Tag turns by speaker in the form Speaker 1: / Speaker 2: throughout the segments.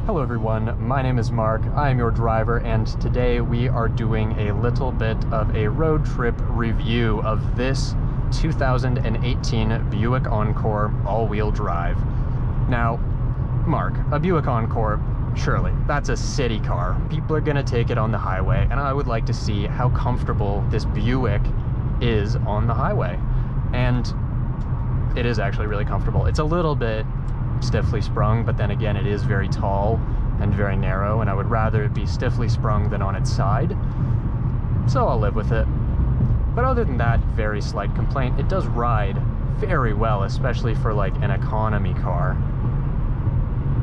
Speaker 1: Hello everyone, my name is Mark, I am your driver, and today we are doing a little bit of a road trip review of this 2018 Buick Encore all-wheel drive. Now, Mark, a Buick Encore, surely, that's a city car. People are gonna take it on the highway, and I would like to see how comfortable this Buick is on the highway. And it is actually really comfortable. It's a little bit stiffly sprung, but then again, it is very tall and very narrow, and I would rather it be stiffly sprung than on its side, so I'll live with it. But other than that very slight complaint, it does ride very well, especially for like an economy car.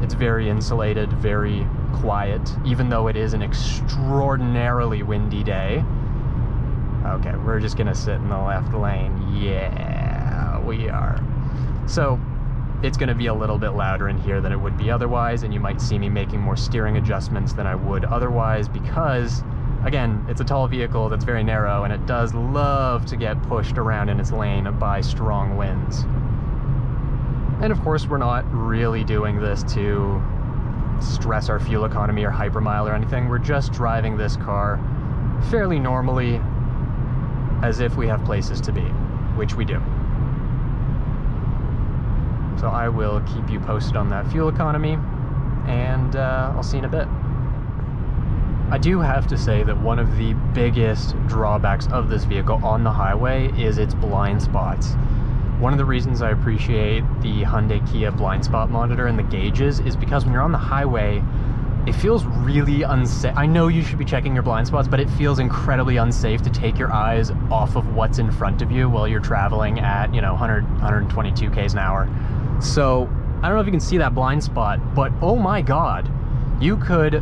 Speaker 1: It's very insulated, very quiet, even though it is an extraordinarily windy day. Okay, we're just gonna sit in the left lane. Yeah, we are. So it's going to be a little bit louder in here than it would be otherwise, and you might see me making more steering adjustments than I would otherwise because, again, it's a tall vehicle that's very narrow, and it does love to get pushed around in its lane by strong winds. And of course, we're not really doing this to stress our fuel economy or hypermile or anything. We're just driving this car fairly normally as if we have places to be, which we do. So I will keep you posted on that fuel economy, and I'll see you in a bit. I do have to say that one of the biggest drawbacks of this vehicle on the highway is its blind spots. One of the reasons I appreciate the Hyundai Kia blind spot monitor and the gauges is because when you're on the highway, it feels really unsafe. I know you should be checking your blind spots, but it feels incredibly unsafe to take your eyes off of what's in front of you while you're traveling at, 122 k's an hour. So I don't know if you can see that blind spot, but oh my God, you could,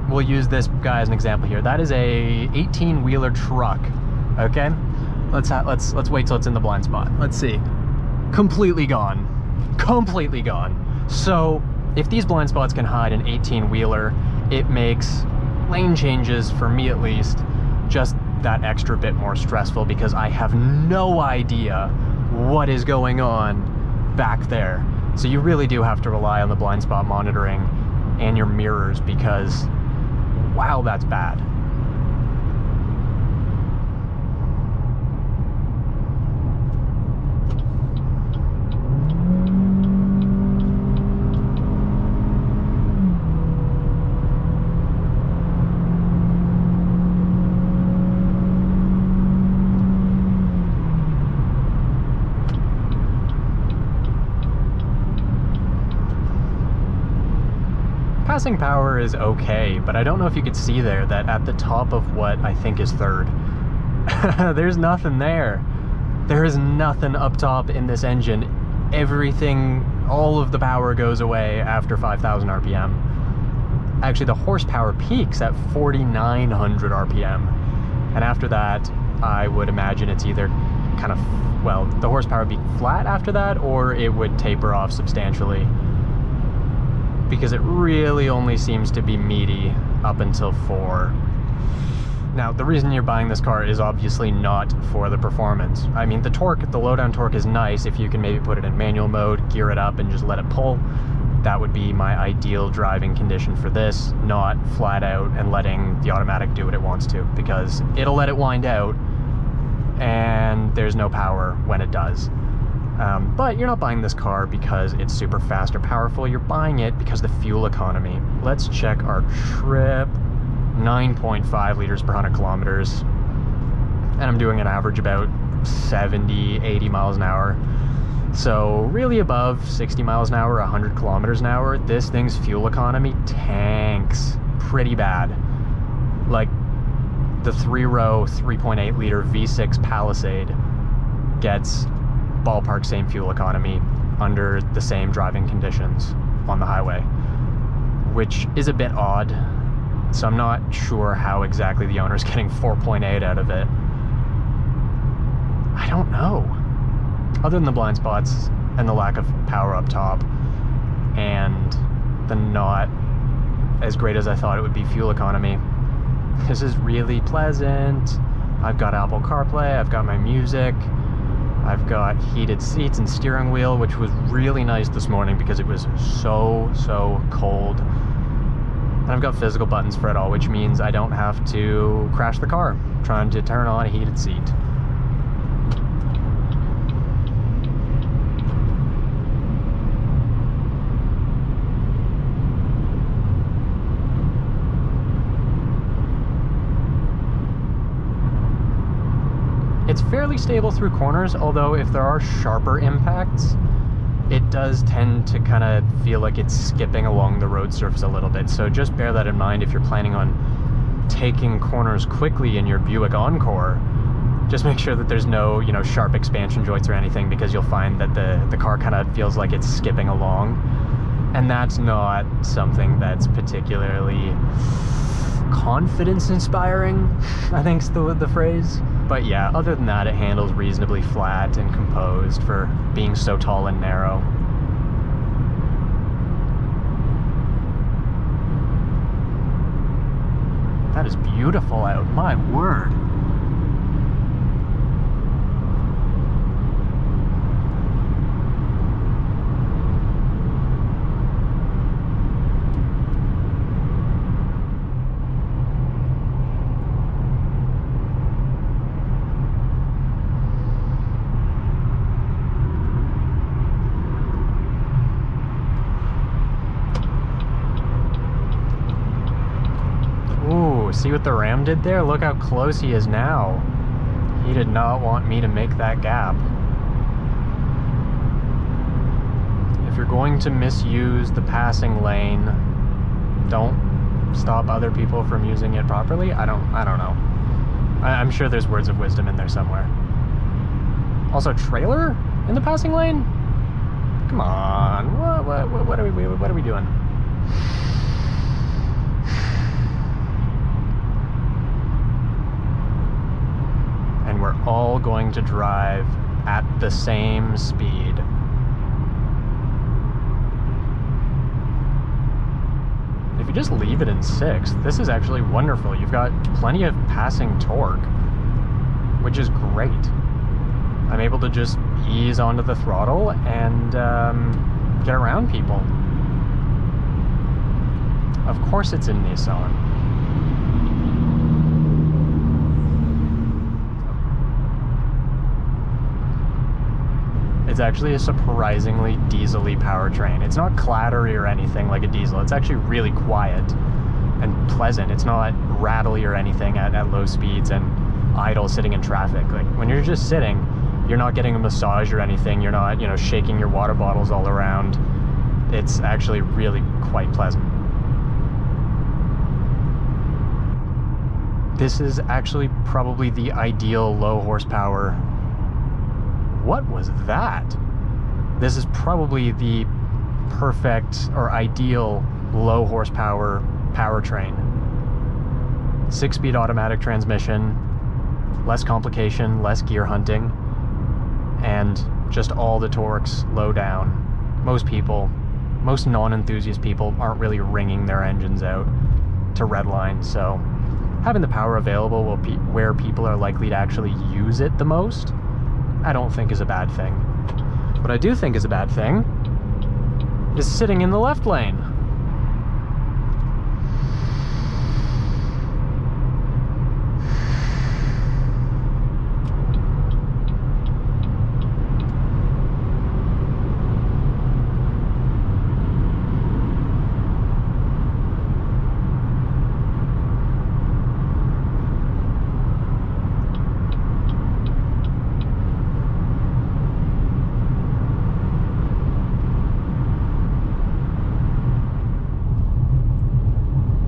Speaker 1: we'll use this guy as an example here. That is a 18-wheeler truck, okay? Let's wait till it's in the blind spot. Let's see. Completely gone. Completely gone. So if these blind spots can hide an 18-wheeler, it makes lane changes, for me at least, just that extra bit more stressful because I have no idea what is going on back there. So you really do have to rely on the blind spot monitoring and your mirrors because, wow, that's bad. Passing power is okay, but I don't know if you could see there that at the top of what I think is third, there's nothing there. There is nothing up top in this engine. Everything, all of the power goes away after 5,000 RPM. Actually, the horsepower peaks at 4,900 RPM. And after that, I would imagine it's either kind of, well, the horsepower would be flat after that, or it would taper off substantially, because it really only seems to be meaty up until 4. Now, the reason you're buying this car is obviously not for the performance. I mean, the torque, the lowdown torque is nice if you can maybe put it in manual mode, gear it up, and just let it pull. That would be my ideal driving condition for this, not flat out and letting the automatic do what it wants to, because it'll let it wind out, and there's no power when it does. But you're not buying this car because it's super fast or powerful. You're buying it because of the fuel economy. Let's check our trip. 9.5 liters per 100 kilometers. And I'm doing an average about 70, 80 miles an hour. So really above 60 miles an hour, 100 kilometers an hour, this thing's fuel economy tanks pretty bad. Like the 3-row, 3.8 liter V6 Palisade gets ballpark same fuel economy under the same driving conditions on the highway, which is a bit odd. So I'm not sure how exactly the owner's getting 4.8 out of it. I don't know. Other than the blind spots and the lack of power up top and the not as great as I thought it would be fuel economy, this is really pleasant. I've got Apple CarPlay, I've got my music, I've got heated seats and steering wheel, which was really nice this morning because it was so cold. And I've got physical buttons for it all, which means I don't have to crash the car trying to turn on a heated seat. It's fairly stable through corners, although if there are sharper impacts, it does tend to kind of feel like it's skipping along the road surface a little bit. So just bear that in mind if you're planning on taking corners quickly in your Buick Encore. Just make sure that there's no, you know, sharp expansion joints or anything, because you'll find that the car kind of feels like it's skipping along. And that's not something that's particularly confidence-inspiring, I think's the phrase. But yeah, other than that, it handles reasonably flat and composed for being so tall and narrow. That is beautiful out, my word. See what the Ram did there? Look how close he is now. He did not want me to make that gap. If you're going to misuse the passing lane, don't stop other people from using it properly. I don't know. I'm sure there's words of wisdom in there somewhere. Also, trailer in the passing lane? Come on. What are we doing? And we're all going to drive at the same speed. If you just leave it in 6th, this is actually wonderful. You've got plenty of passing torque, which is great. I'm able to just ease onto the throttle and get around people. Of course it's in Nissan. It's actually a surprisingly diesel-y powertrain. It's not clattery or anything like a diesel. It's actually really quiet and pleasant. It's not rattly or anything at low speeds and idle sitting in traffic. Like when you're just sitting, you're not getting a massage or anything. You're not, you know, shaking your water bottles all around. It's actually really quite pleasant. This is actually probably the ideal low horsepower. What was that? This is probably the perfect or ideal low horsepower powertrain. 6-speed automatic transmission, less complication, less gear hunting, and just all the torques low down. Most people, most non-enthusiast people aren't really wringing their engines out to redline, so having the power available where people are likely to actually use it the most, I don't think is a bad thing. What I do think is a bad thing is sitting in the left lane.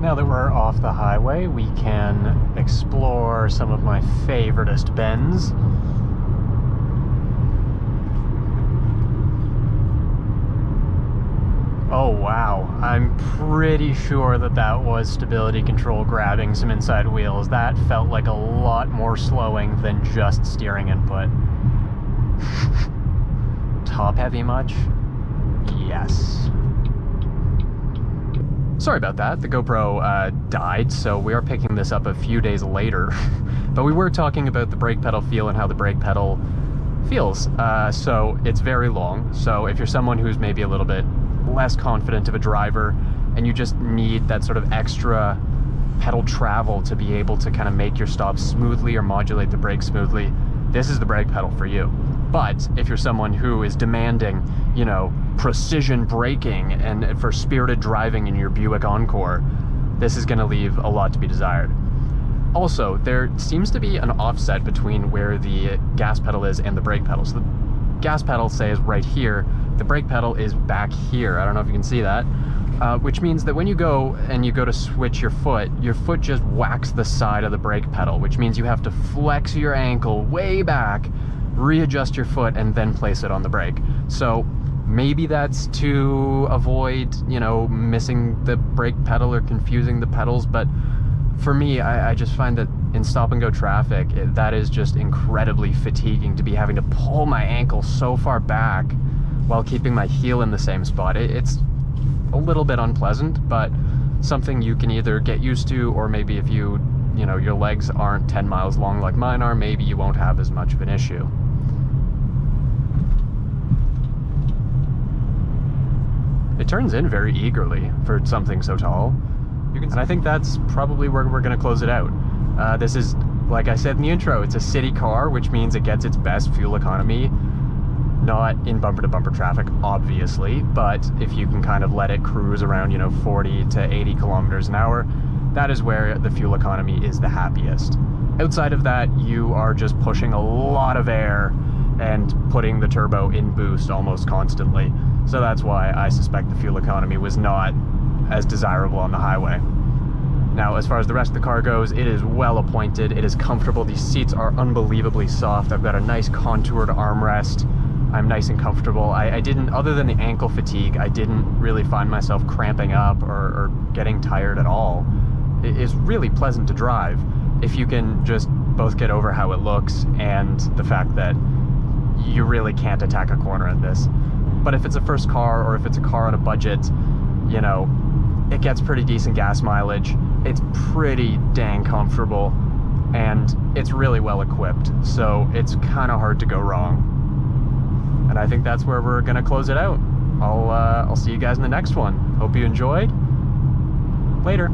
Speaker 1: Now that we're off the highway, we can explore some of my favoriteest bends. Oh wow, I'm pretty sure that was stability control grabbing some inside wheels. That felt like a lot more slowing than just steering input. Top heavy much? Yes. Sorry about that, the GoPro died, so we are picking this up a few days later. But we were talking about the brake pedal feel and how the brake pedal feels. So it's very long, so if you're someone who's maybe a little bit less confident of a driver and you just need that sort of extra pedal travel to be able to kind of make your stops smoothly or modulate the brake smoothly, this is the brake pedal for you. But if you're someone who is demanding, you know, precision braking and for spirited driving in your Buick Encore, this is going to leave a lot to be desired. Also, there seems to be an offset between where the gas pedal is and the brake pedal. So the gas pedal, say, is right here. The brake pedal is back here. I don't know if you can see that. Which means that when you go to switch your foot just whacks the side of the brake pedal, which means you have to flex your ankle way back, readjust your foot, and then place it on the brake. So maybe that's to avoid, you know, missing the brake pedal or confusing the pedals, but for me, I just find that in stop and go traffic, that is just incredibly fatiguing to be having to pull my ankle so far back while keeping my heel in the same spot. It's a little bit unpleasant, but something you can either get used to, or maybe if you know, your legs aren't 10 miles long like mine are, maybe you won't have as much of an issue. It turns in very eagerly for something so tall. And I think that's probably where we're going to close it out. This is, like I said in the intro, it's a city car, which means it gets its best fuel economy. Not in bumper-to-bumper traffic, obviously, but if you can kind of let it cruise around, you know, 40 to 80 kilometers an hour, that is where the fuel economy is the happiest. Outside of that, you are just pushing a lot of air and putting the turbo in boost almost constantly. So that's why I suspect the fuel economy was not as desirable on the highway. Now, as far as the rest of the car goes, it is well appointed, it is comfortable, these seats are unbelievably soft, I've got a nice contoured armrest, I'm nice and comfortable. I didn't, other than the ankle fatigue, I didn't really find myself cramping up or getting tired at all. It is really pleasant to drive if you can just both get over how it looks and the fact that you really can't attack a corner in this. But if it's a first car, or if it's a car on a budget, you know, it gets pretty decent gas mileage, it's pretty dang comfortable, and it's really well equipped, so it's kind of hard to go wrong. And I think that's where we're gonna close it out. I'll see you guys in the next one. Hope you enjoyed. Later.